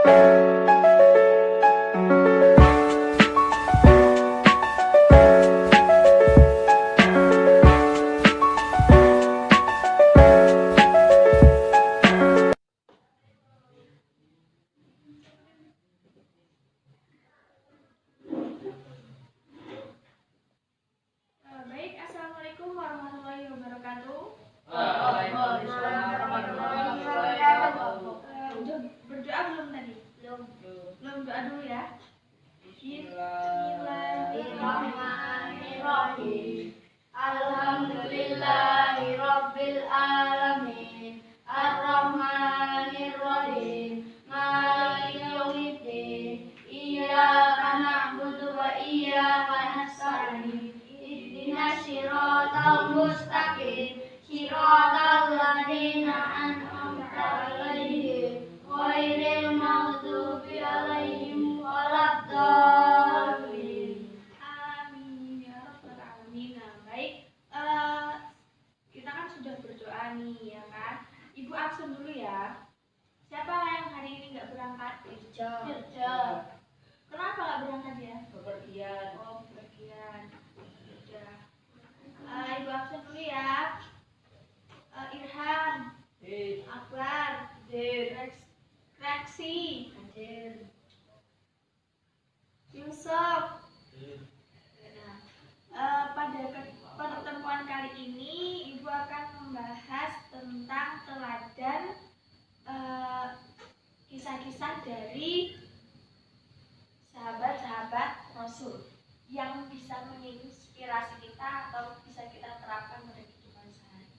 Baik, Assalamualaikum warahmatullahi wabarakatuh. Waalaikumsalam warahmatullahi wabarakatuh. Udah berdoa belum tadi? Belum doa dulu ya. Bismillahirrahmanirrahim. Alhamdulillahirabbil alamin. Arrahmanirrahim. Maliki yaumiddin. Iyyaka na'budu wa iyyaka nasta'in. Ihdinas siratal mustaqim. Siratal ladzina an'amta 'alaihim ghairil maghdubi 'alaihim waladdallin. Amin ya rabbal alamin. Nah, baik. Kita kan sudah berdoa nih ya kan. Ibu absen dulu ya. Siapa yang hari ini nggak berangkat? Irja. Kenapa nggak berangkat ya? Bepergian. Oh, bepergian. Udah. Ibu absen dulu ya. Irham, Akbar, Reksi, Yusuf. Pada pertemuan kali ini Ibu akan membahas tentang teladan kisah-kisah dari sahabat-sahabat Rasul yang bisa menginspirasi kita atau bisa kita terapkan pada kehidupan sehari-hari.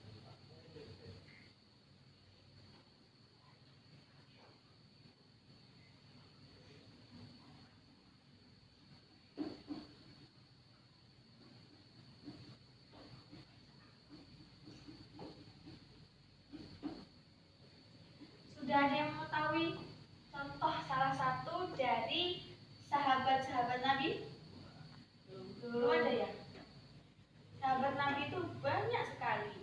Sudah ada yang mengetahui contoh salah satu dari sahabat-sahabat Nabi? Belum ada ya? Sahabat Nabi itu banyak sekali.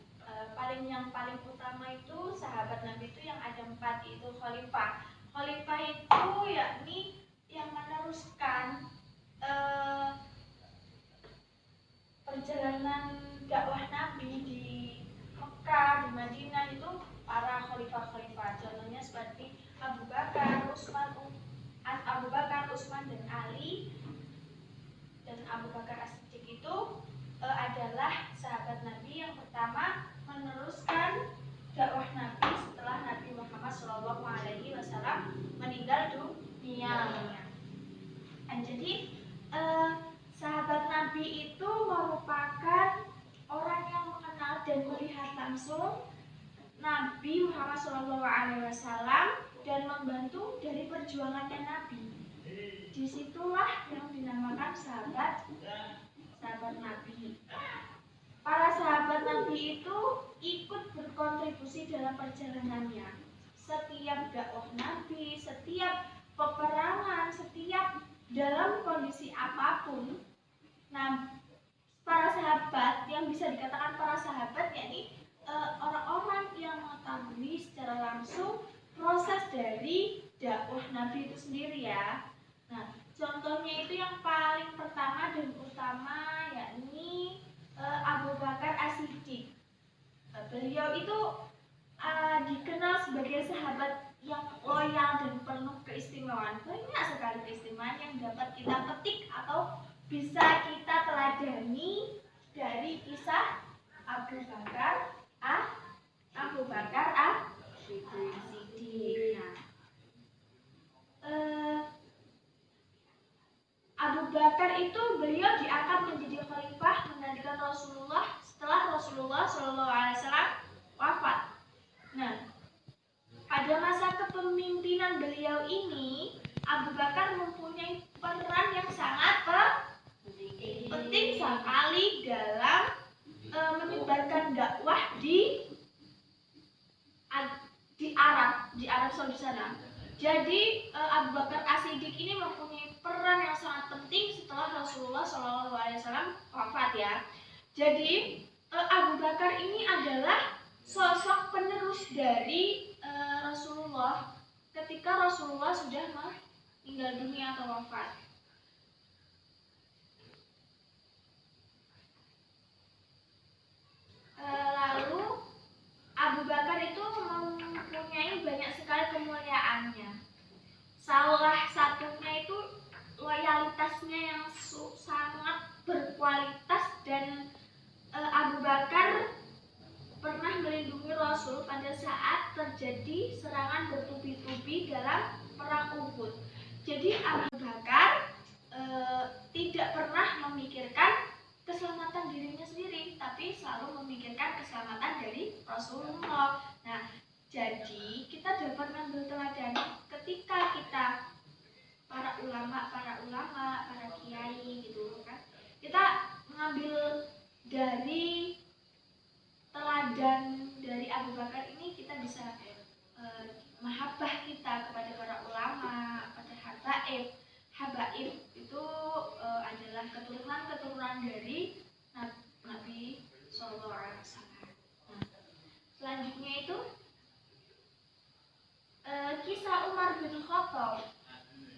Yang paling utama itu sahabat Nabi itu yang ada 4, itu khalifah. Khalifah itu yakni yang meneruskan perjalanan dakwah Nabi di Mekah, di Madinah itu para khalifah-khalifah. Contohnya seperti Abu Bakar, Utsman dan Ali. Dan Abu Bakar As-Siddiq itu adalah sahabat Nabi yang pertama meneruskan dakwah Nabi setelah Nabi Muhammad SAW meninggal dunia. Dan jadi sahabat Nabi itu merupakan orang yang mengenal dan melihat langsung Nabi Muhammad SAW dan membantu dari perjuangannya Nabi. Disitulah yang dinamakan sahabat Nabi. Para sahabat Nabi itu ikut berkontribusi dalam perjalanannya. Setiap dakwah Nabi, setiap peperangan, setiap dalam kondisi apapun, nah, para sahabat yang bisa dikatakan para sahabat yakni orang-orang yang mengetahui secara langsung proses dari dakwah Nabi itu sendiri ya. Nah, contohnya itu yang paling pertama dan utama yakni Abu Bakar As-Siddiq. Beliau itu dikenal sebagai sahabat yang loyal dan penuh keistimewaan. Banyak sekali keistimewaan yang dapat kita petik atau bisa kita teladani dari kisah Abu Bakar As-Siddiq. Abu Bakar itu beliau diangkat menjadi khalifah menggantikan Rasulullah setelah Rasulullah SAW wafat. Nah, pada masa kepemimpinan beliau ini, Abu Bakar mempunyai peran yang sangat penting sekali dalam menyebarkan dakwah di Arab Saudi sana. Jadi Abu Bakar As-Siddiq ini mempunyai peran yang sangat penting setelah Rasulullah SAW wafat ya. Jadi Abu Bakar ini adalah sosok penerus dari Rasulullah ketika Rasulullah sudah meninggal dunia atau wafat. Lalu Abu Bakar itu mempunyai banyak sekali kemuliaannya. Salah satunya itu loyalitasnya yang sangat berkualitas, dan Abu Bakar pernah melindungi Rasul pada saat terjadi serangan bertubi-tubi dalam perang Uhud. Jadi Abu Bakar tidak pernah memikirkan keselamatan dirinya sendiri, tapi selalu memikirkan keselamatan dari Rasulullah. Nah, jadi kita dapat mengambil teladan ketika kita para ulama, para kiai gitu kan. Kita mengambil dari teladan dari Abu Bakar ini, kita bisa mahabbah kita kepada para ulama, pada habaib. Habaib itu adalah keturunan dari Nabi Sallallahu Alaihi Wasallam. Nah, selanjutnya itu kisah Umar bin Khattab.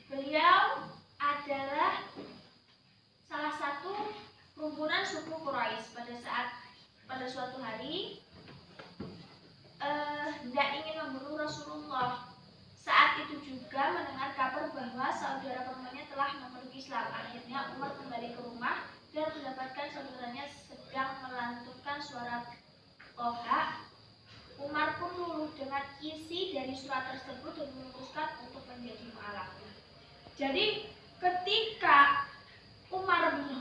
Beliau adalah salah satu kumpulan suku Quraisy pada suatu hari hendak ingin membunuh Rasulullah. Saat itu juga mendengar kabar bahwa saudara perempuannya telah memeluk Islam. Akhirnya Umar kembali ke rumah dan mendapatkan saudaranya sedang melantunkan suara Toha. Umar pun luluh dengan isi dari surat tersebut dan memutuskan untuk menjadi mu'alafnya. Jadi ketika Umar bin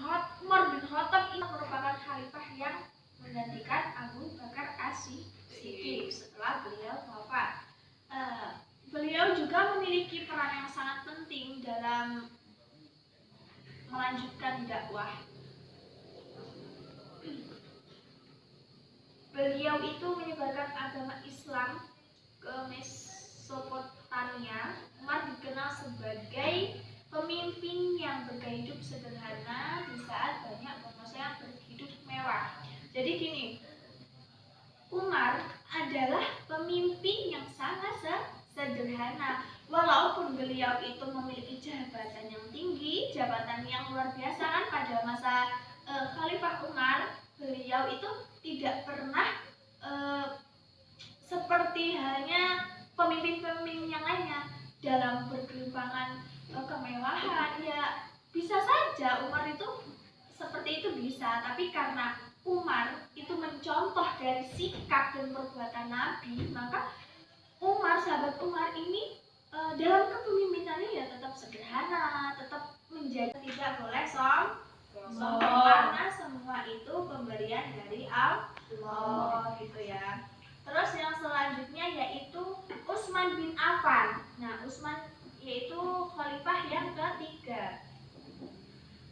Khattab ini merupakan khalifah yang menggantikan Abu Bakar As-Siddiq setelah beliau wafat. Beliau juga memiliki peran yang sangat penting dalam melanjutkan dakwah. Beliau itu menyebarkan agama Islam ke Mesopotamia. Umar dikenal sebagai pemimpin yang bergaya hidup sederhana di saat banyak penguasa yang berhidup mewah. Jadi gini, Umar adalah pemimpin yang sangat sederhana. Walaupun beliau itu memiliki jabatan yang tinggi, jabatan yang luar biasa kan pada masa Khalifah Umar, beliau itu tidak pernah seperti halnya pemimpin-pemimpin yang lainnya dalam bergelimpangan kemewahan. Ya bisa saja Umar itu seperti itu bisa, tapi karena Umar itu mencontoh dari sikap dan perbuatan Nabi, maka sahabat Umar ini dalam kepemimpinannya ya tetap sederhana, tetap menjaga, tidak boleh sombong karena semua itu pemberian dari Allah gitu ya. Terus yang selanjutnya yaitu Utsman bin Affan. Nah, Utsman yaitu khalifah yang ketiga,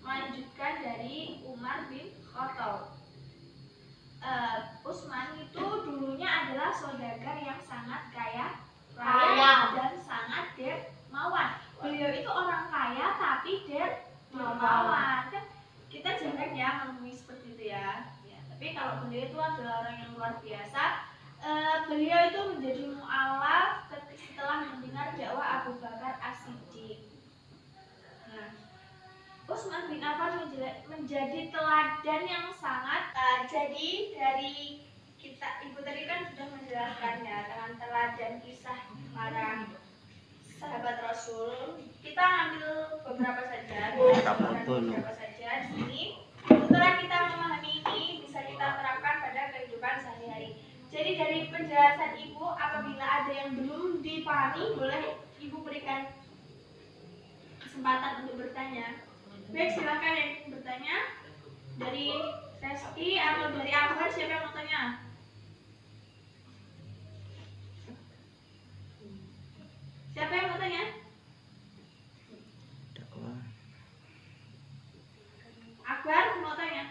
melanjutkan dari Umar bin Khattab. Utsman itu dulunya adalah saudagar yang sangat kaya dan sangat dermawan. Beliau itu orang kaya tapi dermawan. Kan kita jarang ya menemui seperti itu ya. Tapi kalau beliau itu adalah orang yang luar biasa. Beliau itu menjadi mu'alaf setelah mendengar dakwah Abu Bakar As-Siddiq. Nah, Utsman bin Affan menjadi teladan yang sangat. Jadi dari kita, Ibu tadi kan sudah menjelaskannya dengan teladan kisah para sahabat Rasul. Kita ambil beberapa saja di sini. Setelah kita memahami ini, bisa kita terapkan pada kehidupan sehari-hari. Jadi dari penjelasan Ibu, apabila ada yang belum dipahami, boleh Ibu berikan kesempatan untuk bertanya. Baik, silakan yang bertanya. Dari Reski atau dari Afwan, siapa yang mau tanya? Siapa yang mau tanya? Akbar mau tanya?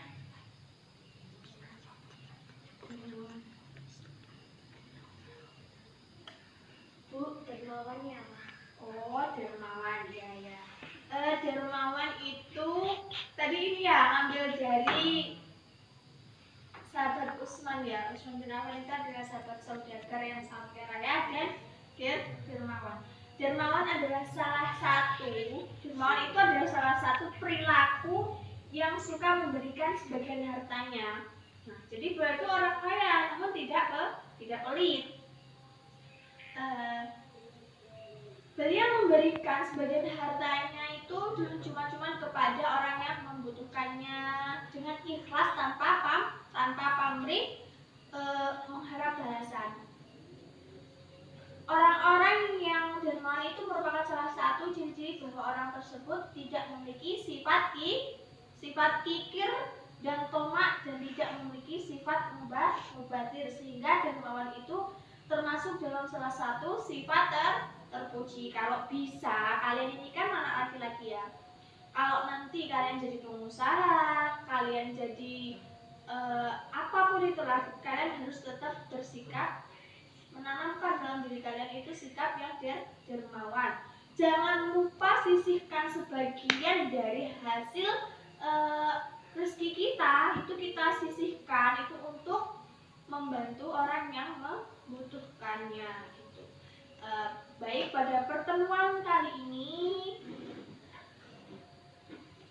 Bu, dermawannya apa? Oh, dermawan, ya. Dermawan itu tadi ini ya, ambil dari sahabat Utsman ya. Utsman bin Affan itu adalah sahabat saudagar yang sangat kaya raya dan dermawan. Dermawan adalah dermawan itu adalah salah satu perilaku yang suka memberikan sebagian hartanya. Nah, jadi beliau itu orang kaya, namun tidak pelit. Beliau memberikan sebagian hartanya itu cuma-cuma kepada orang yang membutuhkannya dengan ikhlas tanpa pamrih mengharap balasan. Orang-orang yang dermawan itu merupakan salah satu ciri-ciri bahwa orang tersebut tidak memiliki sifat kikir dan tomak dan tidak memiliki sifat mubadir, sehingga dermawan itu termasuk dalam salah satu sifat terpuji. Kalau bisa, kalian ini kan anak laki-laki ya. Kalau nanti kalian jadi pengusaha, kalian jadi apapun itulah, kalian harus tetap bersikap menanamkan dalam diri kalian itu sikap yang dermawan. Jangan lupa sisihkan sebagian dari hasil rezeki kita, itu kita sisihkan itu untuk membantu orang yang membutuhkannya gitu. Baik, pada pertemuan kali ini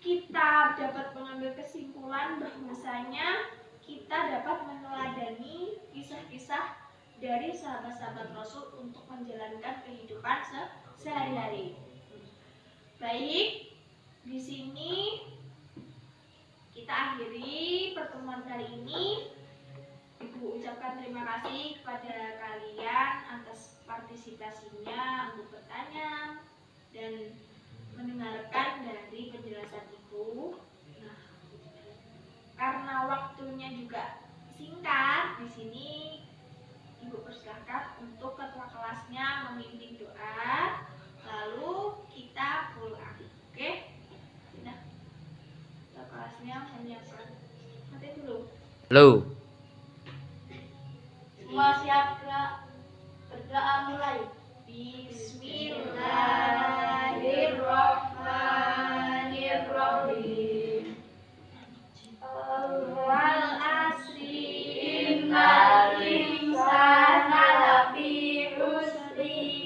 kita dapat mengambil kesimpulan bahwasanya kita dapat meneladani kisah-kisah dari sahabat-sahabat Rasul untuk menjalankan kehidupan sehari-hari. Baik, di sini kita akhiri pertemuan kali ini. Ibu ucapkan terima kasih kepada kalian atas partisipasinya untuk bertanya dan mendengarkan dari penjelasan Ibu. Nah, karena waktunya juga singkat, di sini Ibu persilahkan untuk ketua kelasnya memimpin doa, lalu kita pulang. Oke? Nah, ketua kelasnya menyiapkan. Nanti dulu. Halo. Semua siap berdoa mulai. Bismillahirrahmanirrahim. Wal asri innal insana lafi khusri